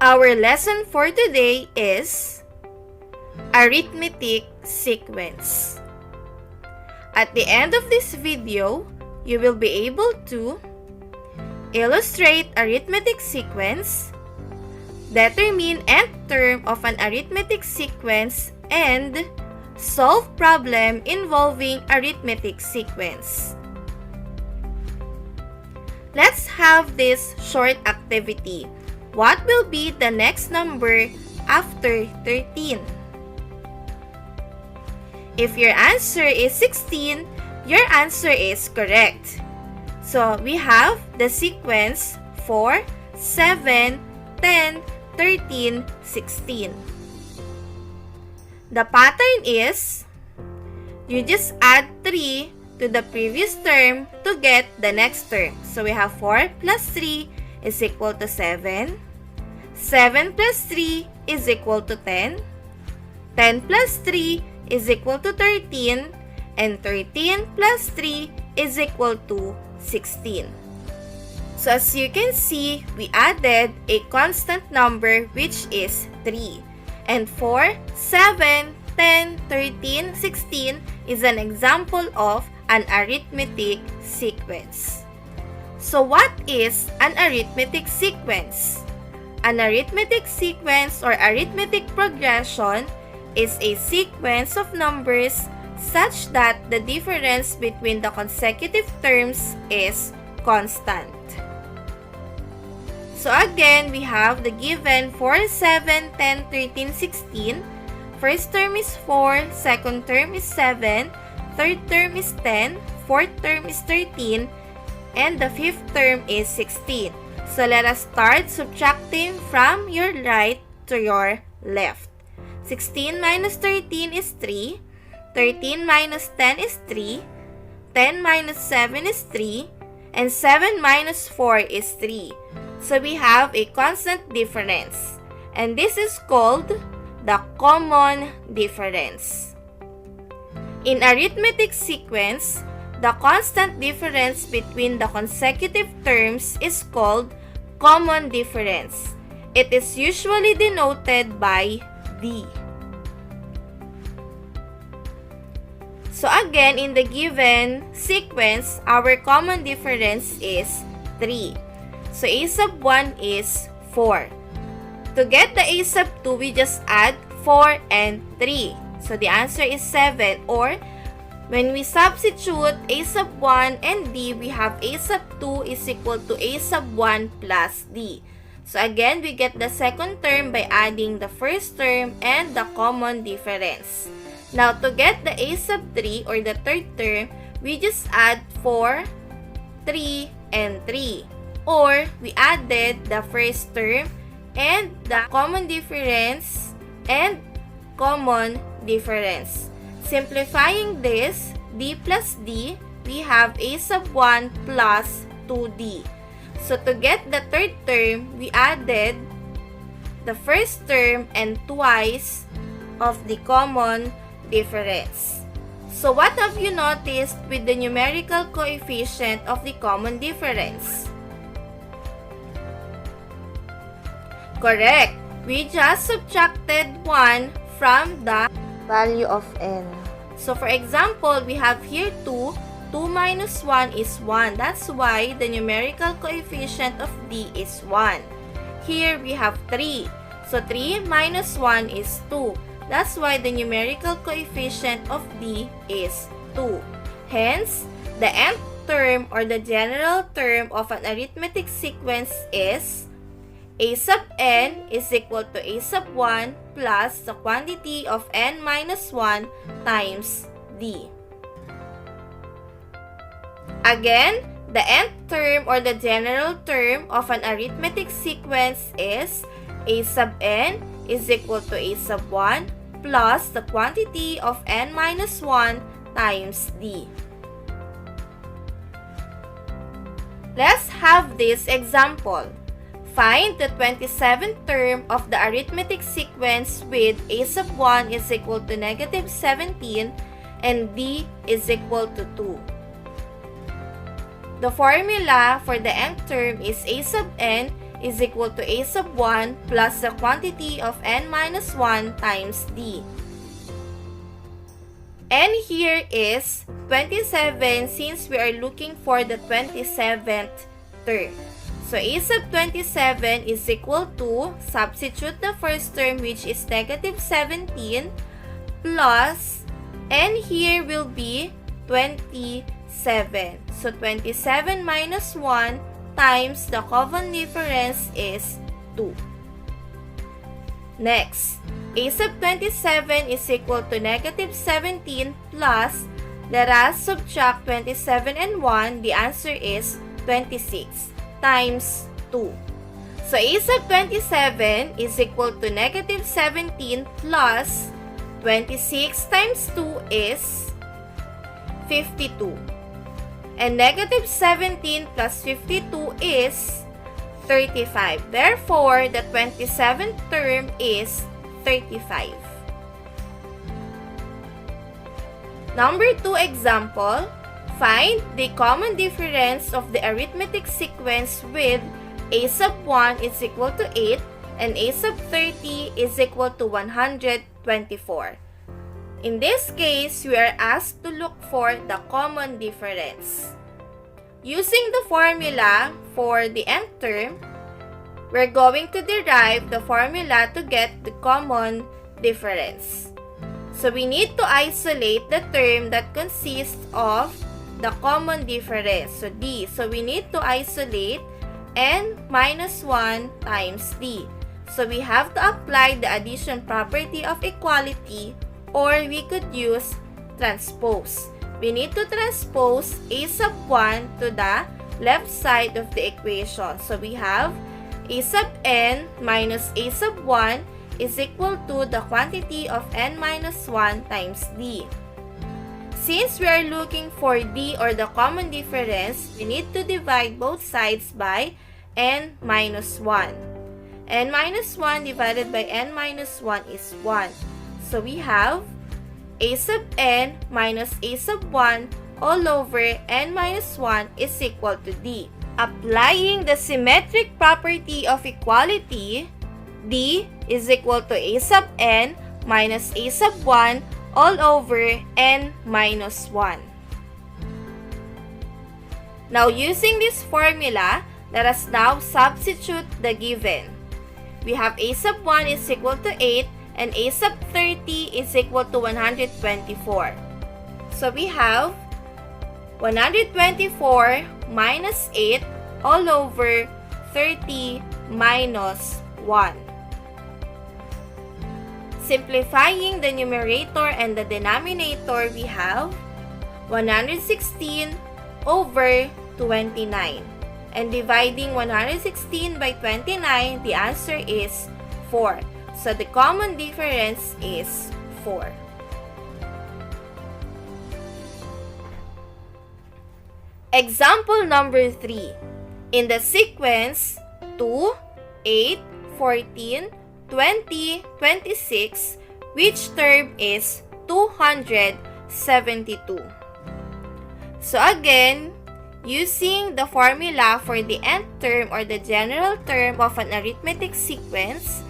Our lesson for today is arithmetic sequence. At the end of this video, you will be able to illustrate arithmetic sequence, determine nth term of an arithmetic sequence, and solve problem involving arithmetic sequence. Let's have this short activity. What will be the next number after 13? If your answer is 16, your answer is correct. So we have the sequence 4, 7, 10, 13, 16. The pattern is, you just add 3 to the previous term to get the next term. So we have 4 plus 3 is equal to 7. 7 plus 3 is equal to 10. 10 plus 3 is equal to 13. And 13 plus 3 is equal to 16. So as you can see, we added a constant number which is 3. And 4, 7, 10, 13, 16 is an example of an arithmetic sequence. So what is an arithmetic sequence? An arithmetic sequence or arithmetic progression is a sequence of numbers such that the difference between the consecutive terms is constant. So again, we have the given 4, 7, 10, 13, 16. First term is 4, second term is 7, third term is 10, fourth term is 13, and the fifth term is 16. So let us start subtracting from your right to your left. 16 minus 13 is 3, 13 minus 10 is 3, 10 minus 7 is 3, and 7 minus 4 is 3. So we have a constant difference, and this is called the common difference. In arithmetic sequence, the constant difference between the consecutive terms is called common difference. It is usually denoted by D. So again, in the given sequence, our common difference is 3. So a sub 1 is 4. To get the a sub 2, we just add 4 and 3. So the answer is 7. Or when we substitute a sub 1 and d, we have a sub 2 is equal to a sub 1 plus d. So again, we get the second term by adding the first term and the common difference. Now, to get the a sub 3 or the third term, we just add 4, 3, and 3. Or, we added the first term and the common difference and common difference. Simplifying this, d plus d, we have a sub 1 plus 2d. So, to get the third term, we added the first term and twice of the common difference. So, what have you noticed with the numerical coefficient of the common difference? Correct. We just subtracted 1 from the value of n. So, for example, we have here 2. 2 minus 1 is 1. That's why the numerical coefficient of d is 1. Here, we have 3. So, 3 minus 1 is 2. That's why the numerical coefficient of d is 2. Hence, the nth term or the general term of an arithmetic sequence is a sub n is equal to a sub 1 plus the quantity of n minus 1 times d. Again, the nth term or the general term of an arithmetic sequence is a sub n is equal to a sub 1 plus the quantity of n minus 1 times d. Let's have this example. Find the 27th term of the arithmetic sequence with a sub 1 is equal to negative 17 and d is equal to 2. The formula for the nth term is a sub n is equal to a sub 1 plus the quantity of n minus 1 times d. And here is 27 since we are looking for the 27th term. So a sub 27 is equal to, substitute the first term which is negative 17 plus, and here will be 27. So 27 minus 1 times the common difference is 2. Next, a sub 27 is equal to negative 17 plus, let us subtract 27 and 1, the answer is 26 times 2. So a sub 27 is equal to negative 17 plus 26 times 2 is 52. And negative 17 plus 52 is 35. Therefore, the 27th term is 35. Number 2 example, find the common difference of the arithmetic sequence with a sub 1 is equal to 8 and a sub 30 is equal to 124. In this case, we are asked to look for the common difference. Using the formula for the nth term, we're going to derive the formula to get the common difference. So we need to isolate the term that consists of the common difference, so d. So we need to isolate n minus 1 times d. So we have to apply the addition property of equality, or we could use transpose. We need to transpose a sub 1 to the left side of the equation. So we have a sub n minus a sub 1 is equal to the quantity of n minus 1 times d. Since we are looking for d, or the common difference, we need to divide both sides by n minus 1. n minus 1 divided by n minus 1 is 1. So we have a sub n minus a sub 1 all over n minus 1 is equal to d. Applying the symmetric property of equality, d is equal to a sub n minus a sub 1 all over n minus 1. Now, using this formula, let us now substitute the given. We have a sub 1 is equal to 8 and a sub 30 is equal to 124. So we have 124 minus 8 all over 30 minus 1. Simplifying the numerator and the denominator, we have 116 over 29. And dividing 116 by 29, the answer is 4. So the common difference is 4. Example number 3. In the sequence 2, 8, 14, 20, 26, which term is 272? So again, using the formula for the nth term or the general term of an arithmetic sequence,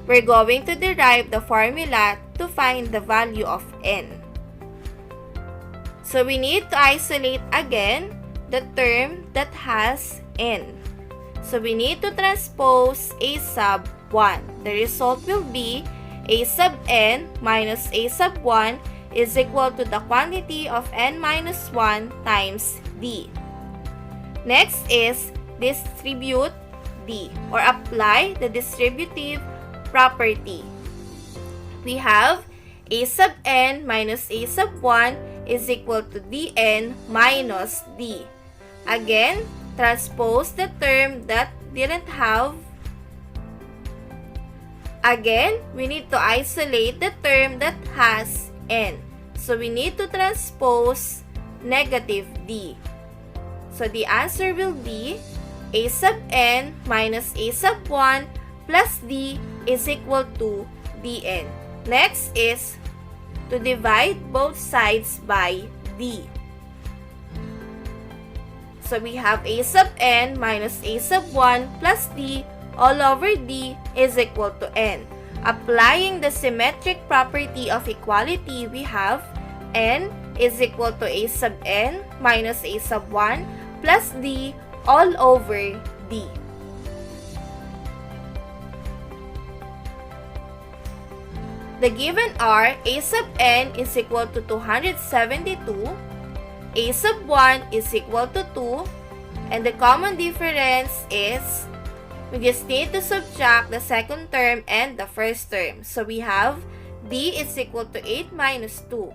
we're going to derive the formula to find the value of n. So we need to isolate again the term that has n. So we need to transpose a sub 1. The result will be a sub n minus a sub 1 is equal to the quantity of n minus 1 times d. Next is distribute d, or apply the distributive property. We have a sub n minus a sub 1 is equal to dn minus d. Again, transpose the term that didn't have. Again, we need to isolate the term that has n. So we need to transpose negative d. So the answer will be a sub n minus a sub 1 plus d is equal to dn. Next is to divide both sides by d. So we have a sub n minus a sub 1 plus d all over d is equal to n. Applying the symmetric property of equality, we have n is equal to a sub n minus a sub 1 plus d all over d. The given are a sub n is equal to 272, a sub 1 is equal to 2, and the common difference is, we just need to subtract the second term and the first term. So we have d is equal to 8 minus 2.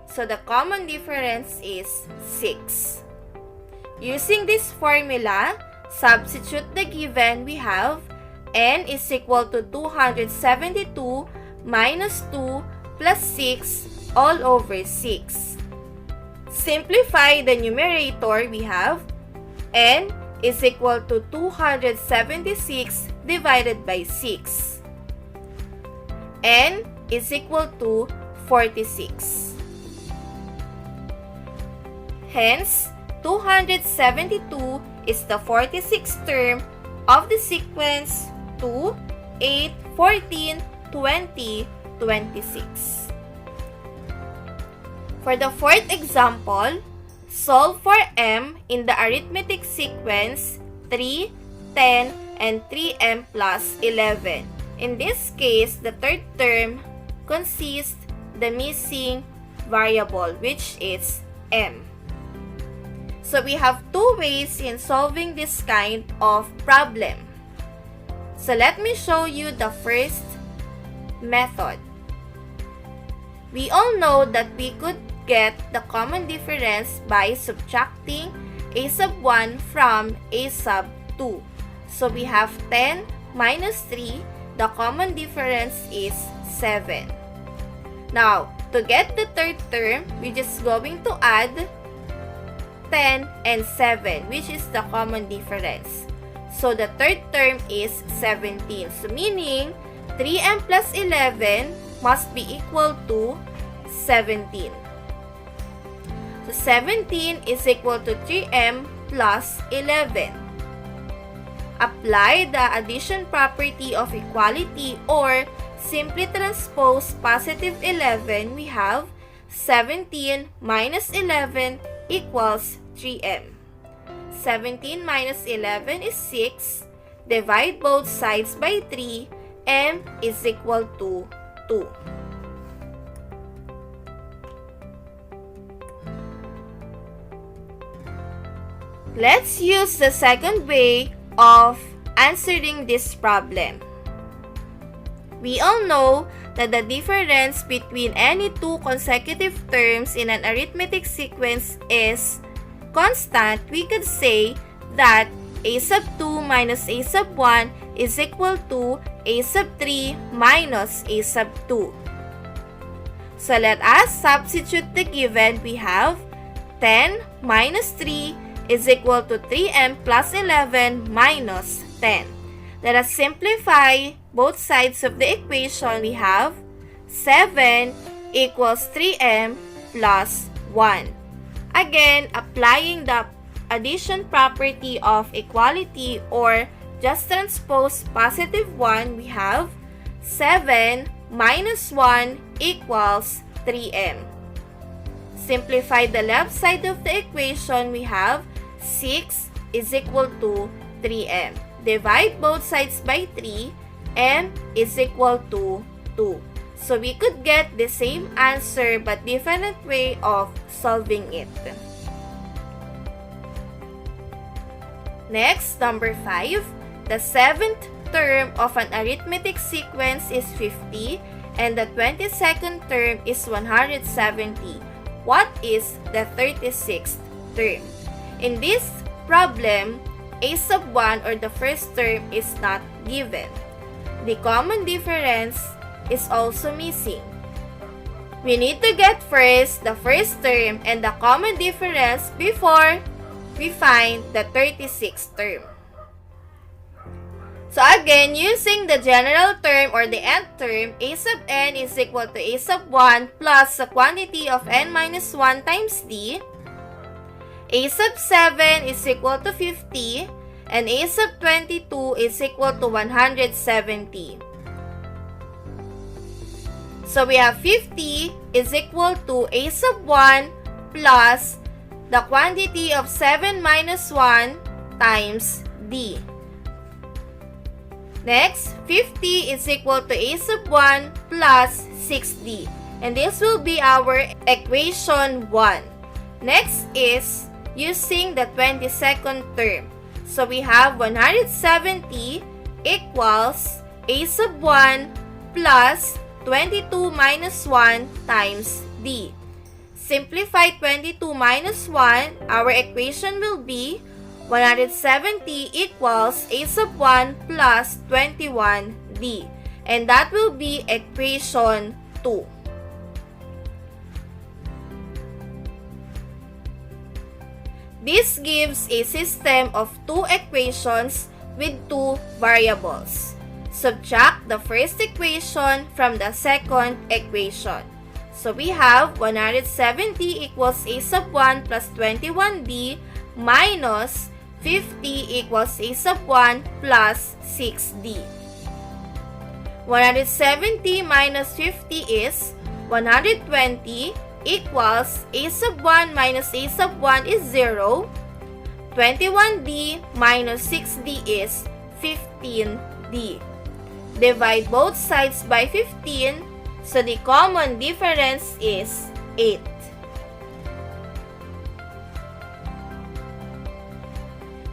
So the common difference is 6. Using this formula, substitute the given, we have n is equal to 272 minus 2 plus 6 all over 6. Simplify the numerator, we have n is equal to 276 divided by 6. N is equal to 46. Hence, 272 is the 46th term of the sequence 2, 8, 14, 20, 26. For the fourth example, solve for m in the arithmetic sequence 3, 10, and 3m plus 11. In this case, the third term consists the missing variable, which is m. So we have two ways in solving this kind of problem. So let me show you the first method. We all know that we could get the common difference by subtracting a sub 1 from a sub 2. So we have 10 minus 3, the common difference is 7. Now, to get the third term, we're just going to add 10 and 7, which is the common difference. So the third term is 17. So meaning, 3m plus 11 must be equal to 17. So 17 is equal to 3m plus 11. Apply the addition property of equality, or simply transpose positive 11, we have 17 minus 11 equals 3m. 17 minus 11 is 6. Divide both sides by 3. M is equal to 2. Let's use the second way of answering this problem. We all know that the difference between any two consecutive terms in an arithmetic sequence is constant. We could say that a sub 2 minus a sub 1 is equal to a sub 3 minus a sub 2. So let us substitute the given. We have 10 minus 3 is equal to 3m plus 11 minus 10. Let us simplify both sides of the equation. We have 7 equals 3m plus 1. Again, applying the addition property of equality, or just transpose positive 1, we have 7 minus 1 equals 3m. Simplify the left side of the equation. We have 6 is equal to 3m. Divide both sides by 3. M is equal to 2. So we could get the same answer but different way of solving it. Next, number 5. The 7th term of an arithmetic sequence is 50 and the 22nd term is 170. What is the 36th term? In this problem, a sub 1 or the first term is not given. The common difference is also missing. We need to get first the first term and the common difference before we find the 36th term. So again, using the general term or the nth term, a sub n is equal to a sub 1 plus the quantity of n minus 1 times d. A sub 7 is equal to 50. and a sub 22 is equal to 170. So we have 50 is equal to a sub 1 plus the quantity of 7 minus 1 times d. Next, 50 is equal to a sub 1 plus 6d. And this will be our equation 1. Next is using the 22nd term. So we have 170 equals a sub 1 plus 22 minus 1 times d. Simplify 22 minus 1, our equation will be 170 equals a sub 1 plus 21d. And that will be equation 2. This gives a system of two equations with two variables. Subtract the first equation from the second equation. So we have 170 equals a sub 1 plus 21d minus 50 equals a sub 1 plus 6d. 170 minus 50 is 120 equals a sub 1 minus a sub 1 is 0. 21d minus 6d is 15d. Divide both sides by 15, so the common difference is 8.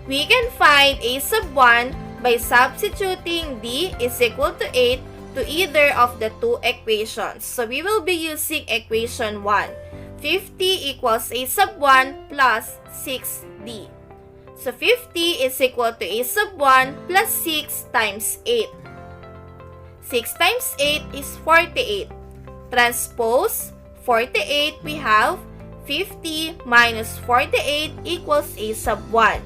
We can find a sub 1 by substituting d is equal to 8 to either of the two equations. So we will be using equation 1. 50 equals a sub 1 plus 6d. So 50 is equal to a sub 1 plus 6 times 8. 6 times 8 is 48. Transpose 48, we have 50 minus 48 equals a sub 1.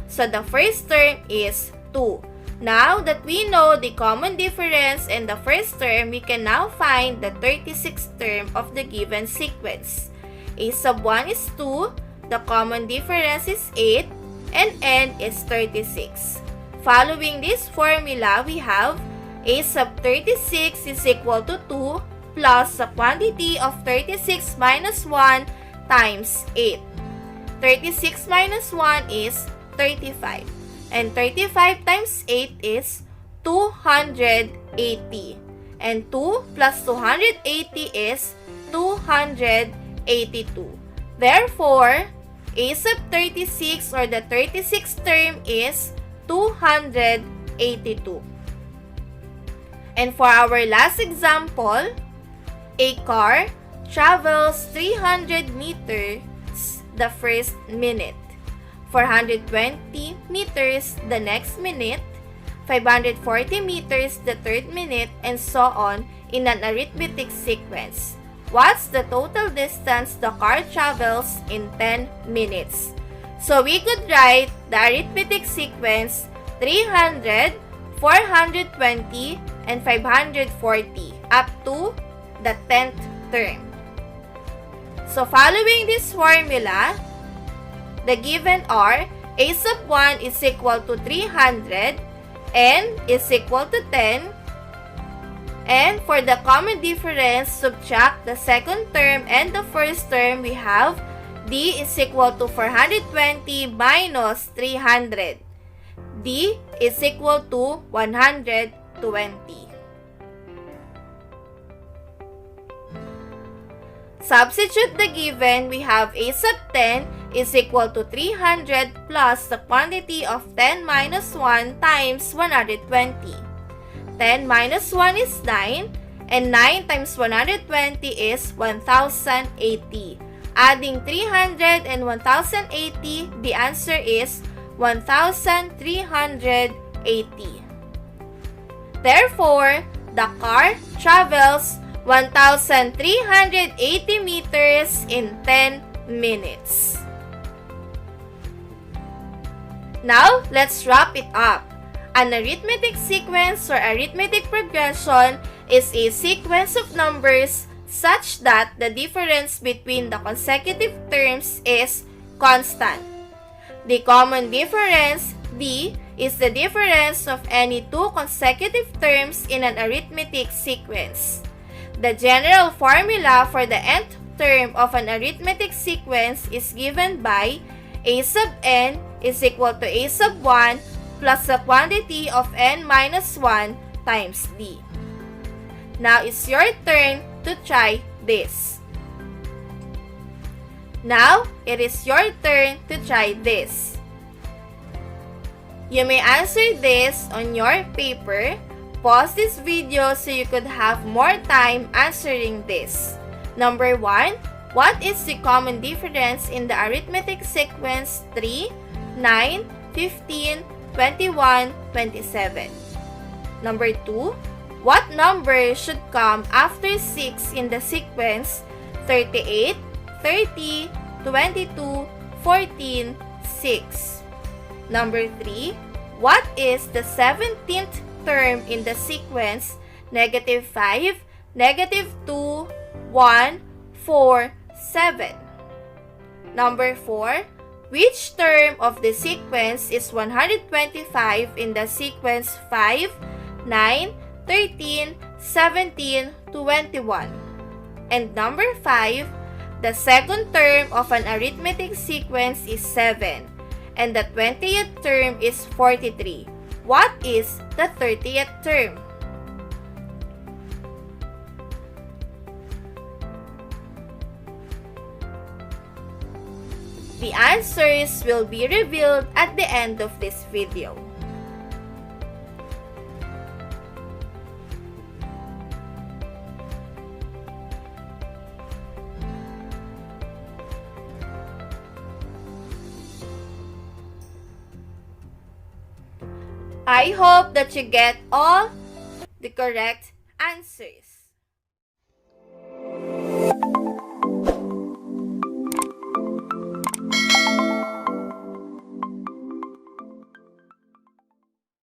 So the first term is 2. Now that we know the common difference in the first term, we can now find the 36th term of the given sequence. A sub 1 is 2, the common difference is 8, and n is 36. Following this formula, we have a sub 36 is equal to 2 plus the quantity of 36 minus 1 times 8. 36 minus 1 is 35. And 35 times 8 is 280. And 2 plus 280 is 282. Therefore, a sub 36 or the 36th term is 282. And for our last example, a car travels 300 meters the first minute, 420 meters the next minute, 540 meters the third minute, and so on in an arithmetic sequence. What's the total distance the car travels in 10 minutes? So we could write the arithmetic sequence 300, 420, and 540 up to the 10th term. So following this formula, the given are a sub 1 is equal to 300, n is equal to 10, and for the common difference, subtract the second term and the first term, we have d is equal to 420 minus 300. d is equal to 120. Substitute the given, we have a sub 10 is equal to 300 plus the quantity of 10 minus 1 times 120. 10 minus 1 is 9, and 9 times 120 is 1080. Adding 300 and 1080, the answer is 1380. Therefore, the car travels 1,380 meters in 10 minutes. Now, let's wrap it up. An arithmetic sequence or arithmetic progression is a sequence of numbers such that the difference between the consecutive terms is constant. The common difference B is the difference of any two consecutive terms in an arithmetic sequence. The general formula for the nth term of an arithmetic sequence is given by a sub n is equal to a sub 1 plus the quantity of n minus 1 times d. Now it's your turn to try this. Now, it is your turn to try this. You may answer this on your paper. Pause this video so you could have more time answering this. Number 1, what is the common difference in the arithmetic sequence 3, 9, 15, 21, 27? Number 2, what number should come after 6 in the sequence 38, 30, 22, 14, 6? Number 3, what is the 17th term in the sequence negative 5, negative 2, 1, 4, 7? Number 4, which term of the sequence is 125 in the sequence 5, 9, 13, 17, 21? And number 5, the second term of an arithmetic sequence is 7, and the 20th term is 43. What is the 30th term? The answers will be revealed at the end of this video. I hope that you get all the correct answers.